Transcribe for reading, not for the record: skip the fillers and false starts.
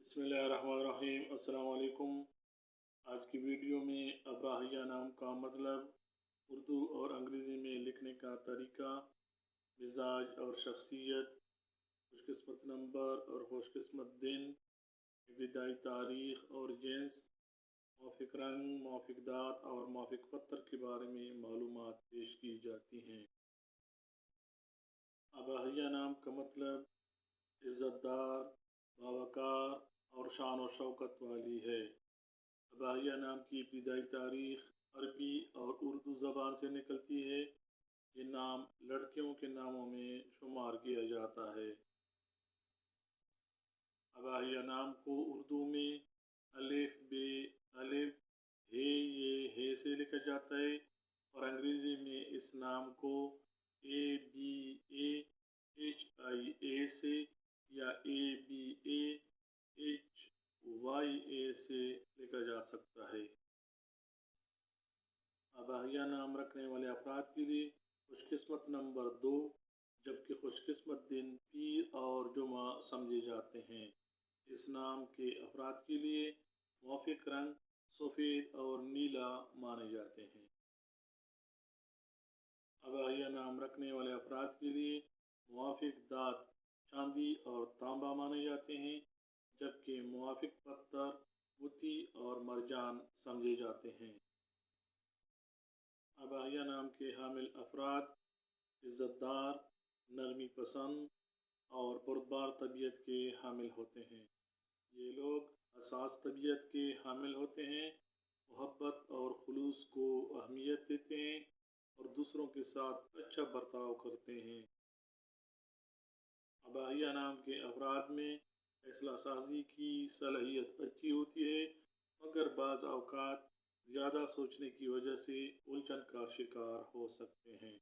बिस्मिल्लाहिर्रहमानिर्रहीम। अस्सलाम वालेकुम। आज की वीडियो में अब्राहिया नाम का मतलब, उर्दू और अंग्रेज़ी में लिखने का तरीका, मिजाज और शख्सियत, खुशकिस्मत नंबर और खुशकिस्मत दिन, इब्तिदाई तारीख़ और जिन्स, मौफ़िक रंग, मौफ़िक दात और मौफ़िक पत्थर के बारे में मालूमात पेश की जाती हैं। अब्राहिया नाम का मतलब इज़्ज़तदार, बावकार और शान और शौकत वाली है। अब्राहिया नाम की इब्तिदाई तारीख़ अरबी और उर्दू ज़बान से निकलती है। ये नाम लड़कियों के नामों में शुमार किया जाता है। अब्राहिया नाम को उर्दू में अलिफ बे अलिफ हे ये हे से लिखा जाता है और अंग्रेज़ी में इस नाम को ABAHIA से या ABAHYA से लिखा जा सकता है। अब्राहिया नाम रखने वाले अफराद के लिए खुशकिस्मत नंबर 2, जबकि खुशकिस्मत दिन पीर और जुमा समझे जाते हैं। इस नाम के अफराद के लिए मौफ़िक रंग सफ़ेद और नीला माने जाते हैं। अब्राहिया नाम रखने वाले अफराद के लिए मुवाफ़िक दात चांदी और तांबा माने जाते हैं, जबकि मुवाफ़िक पत्थर मोती और मरजान समझे जाते हैं। अब्राहिया नाम के हामिल अफराद इज़्ज़तदार, नरमी पसंद और बुर्दबार तबीयत के हामिल होते हैं। ये लोग हसास तबीयत के हामिल होते हैं, मोहब्बत और खुलूस को अहमियत देते हैं और दूसरों के साथ अच्छा बर्ताव करते हैं। अब्राहिया नाम के अफराद में फैसला साजी की सलाहियत अच्छी होती है, मगर बाज़ औक़ात ज़्यादा सोचने की वजह से उलझन का शिकार हो सकते हैं।